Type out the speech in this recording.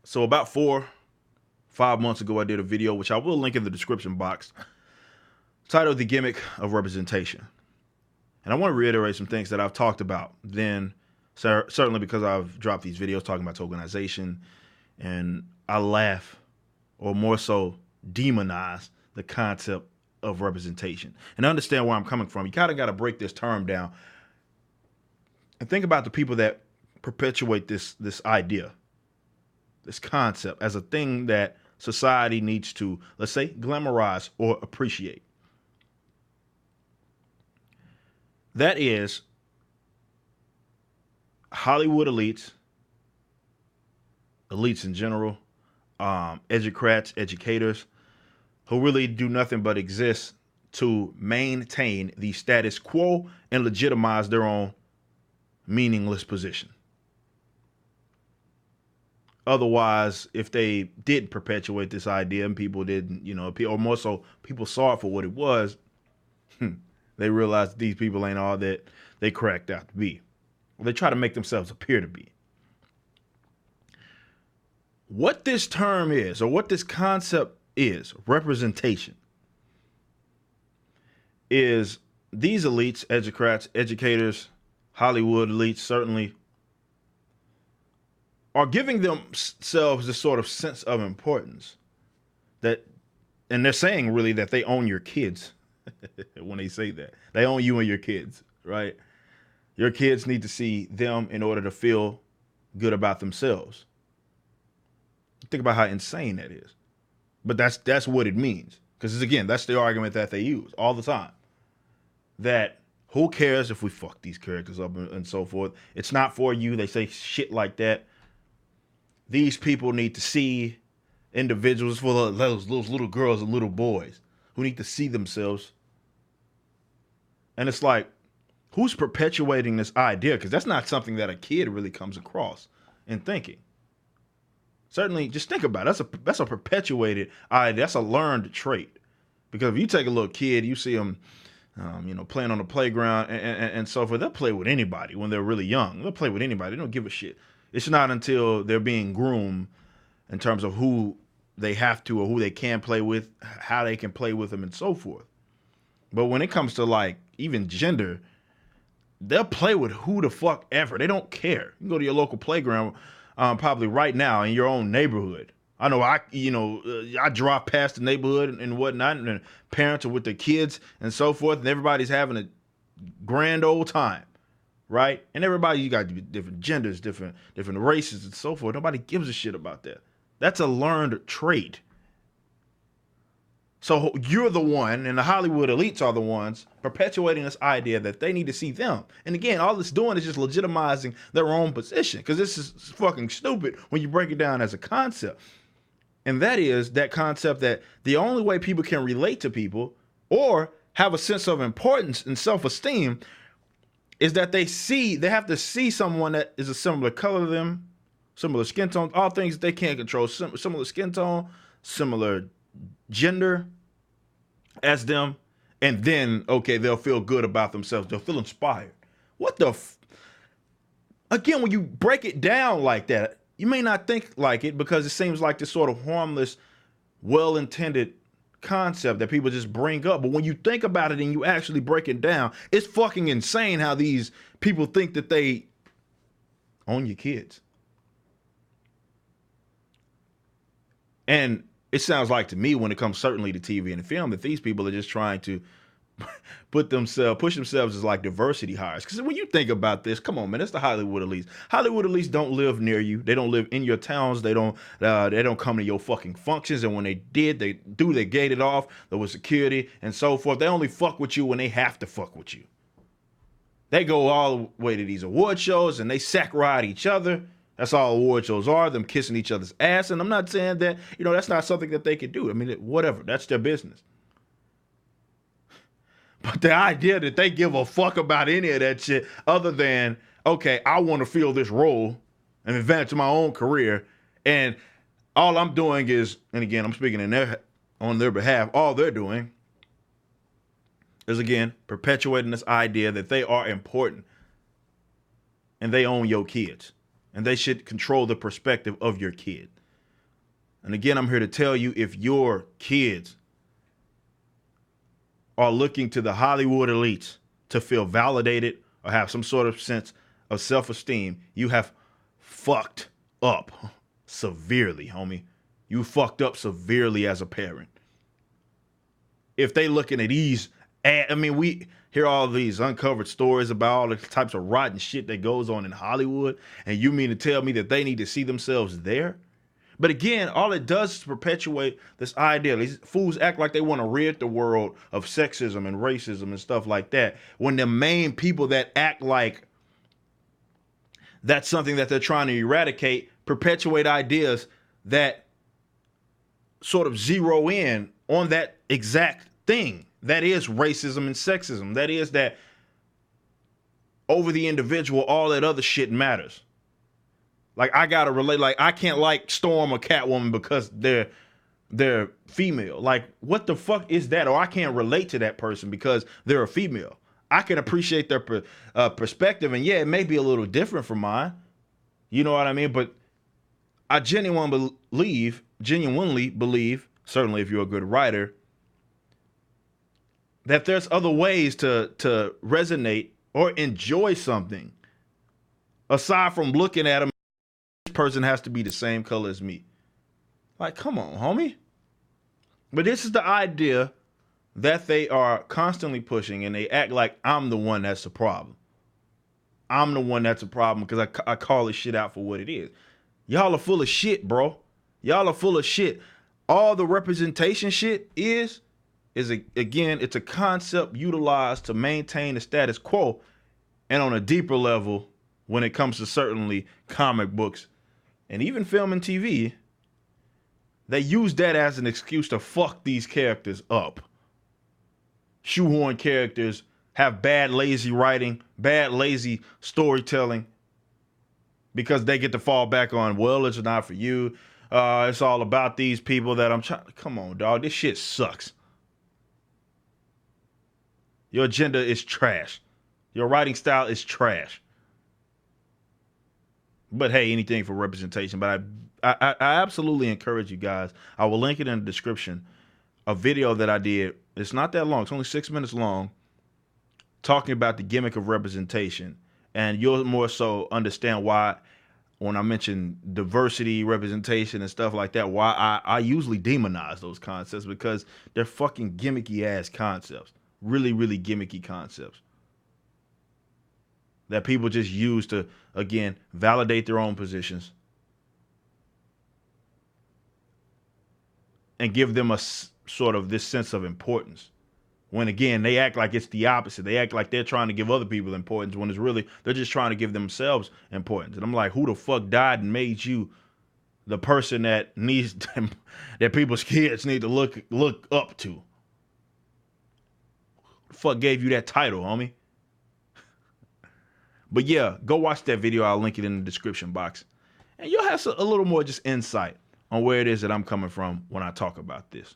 So about 5 months ago, I did a video, which I will link in the description box, titled The Gimmick of Representation. And I want to reiterate some things that I've talked about then, certainly because I've dropped these videos talking about tokenization, and I laugh, or more so demonize, the concept of representation. And understand where I'm coming from. You kind of got to break this term down and think about the people that perpetuate this idea, this concept, as a thing that society needs to, let's say, glamorize or appreciate. That is Hollywood elites, elites in general, educrats, educators, who really do nothing but exist to maintain the status quo and legitimize their own meaningless position. Otherwise, if they did perpetuate this idea and people didn't, or more so people saw it for what it was, they realized these people ain't all that they cracked out to be. They try to make themselves appear to be. What this term is, or what this concept is, representation, is these elites, educrats, educators, Hollywood elites, certainly, are giving themselves this sort of sense of importance that, and they're saying really that they own your kids when they say that. They own you and your kids, right? Your kids need to see them in order to feel good about themselves. Think about how insane that is. But that's what it means. Because again, that's the argument that they use all the time. That who cares if we fuck these characters up and so forth? It's not for you. They say shit like that. These people need to see individuals, for those little girls and little boys who need to see themselves. And it's like, who's perpetuating this idea? Because that's not something that a kid really comes across in thinking. Certainly, just think about it. That's a perpetuated idea. That's a learned trait. Because if you take a little kid, you see them, playing on the playground and so forth. They'll play with anybody when they're really young. They'll play with anybody. They don't give a shit. It's not until they're being groomed in terms of who they have to or who they can play with, how they can play with them, and so forth. But when it comes to like even gender, they'll play with who the fuck ever. They don't care. You can go to your local playground, probably right now in your own neighborhood. I know I drive past the neighborhood and whatnot, and parents are with their kids and so forth, and everybody's having a grand old time, right? And everybody, you got different genders, different races, and so forth. Nobody gives a shit about that. That's a learned trait. So you're the one, and the Hollywood elites are the ones perpetuating this idea that they need to see them. And again, all it's doing is just legitimizing their own position, because this is fucking stupid when you break it down as a concept. And that is that concept that the only way people can relate to people or have a sense of importance and self-esteem is that they have to see someone that is a similar color to them, similar skin tone, all things that they can't control, similar skin tone, similar gender as them, and then, okay, they'll feel good about themselves. They'll feel inspired. What the Again, when you break it down like that, you may not think like it because it seems like this sort of harmless, well-intended concept that people just bring up. But when you think about it and you actually break it down, it's fucking insane how these people think that they own your kids. And it sounds like to me, when it comes certainly to TV and film, that these people are just trying to push themselves as like diversity hires. Because when you think about this, come on, man, it's the Hollywood elites. Hollywood elites don't live near you. They don't live in your towns. They don't come to your fucking functions. And when they did, they gated off. There was security and so forth. They only fuck with you when they have to fuck with you. They go all the way to these award shows and they sack ride each other. That's all award shows are, them kissing each other's ass. And I'm not saying that, that's not something that they can do. I mean, whatever, that's their business. But the idea that they give a fuck about any of that shit other than, okay, I want to fill this role and advance my own career. And all I'm doing is, and again, I'm speaking on their behalf, all they're doing is, again, perpetuating this idea that they are important and they own your kids. And they should control the perspective of your kid. And again, I'm here to tell you, if your kids are looking to the Hollywood elites to feel validated or have some sort of sense of self-esteem, you have fucked up severely, homie. You fucked up severely as a parent. If they looking at these, I mean, we hear all these uncovered stories about all the types of rotten shit that goes on in Hollywood, and you mean to tell me that they need to see themselves there? But again, all it does is perpetuate this idea. These fools act like they want to rid the world of sexism and racism and stuff like that, when the main people that act like that's something that they're trying to eradicate perpetuate ideas that sort of zero in on that exact thing. That is racism and sexism. That is that over the individual, all that other shit matters. Like, I gotta relate. Like, I can't like Storm or Catwoman because they're female. Like, what the fuck is that? Or I can't relate to that person because they're a female. I can appreciate their perspective, and yeah, it may be a little different from mine. You know what I mean? But I genuinely believe, certainly if you're a good writer, that there's other ways to resonate or enjoy something aside from looking at them. This person has to be the same color as me. Like, come on, homie. But this is the idea that they are constantly pushing, and they act like I'm the one that's the problem. I'm the one that's a problem because I call this shit out for what it is. Y'all are full of shit, bro. Y'all are full of shit. All the representation shit is again, it's a concept utilized to maintain the status quo, and on a deeper level, when it comes to certainly comic books and even film and TV, they use that as an excuse to fuck these characters up. Shoehorn characters, have bad, lazy writing, bad, lazy storytelling, because they get to fall back on, well, it's not for you. It's all about these people that I'm trying. Come on, dog. This shit sucks. Your agenda is trash. Your writing style is trash. But hey, anything for representation. But I absolutely encourage you guys. I will link it in the description. A video that I did. It's not that long. It's only 6 minutes long. Talking about the gimmick of representation. And you'll more so understand why, when I mention diversity, representation, and stuff like that, why I usually demonize those concepts, because they're fucking gimmicky ass concepts. Really, really gimmicky concepts that people just use to, again, validate their own positions and give them a sort of this sense of importance. When again, they act like it's the opposite. They act like they're trying to give other people importance when it's really, they're just trying to give themselves importance. And I'm like, who the fuck died and made you the person that needs them, that people's kids need to look up to? Who the fuck gave you that title, homie? But yeah, go watch that video. I'll link it in the description box. And you'll have a little more just insight on where it is that I'm coming from when I talk about this.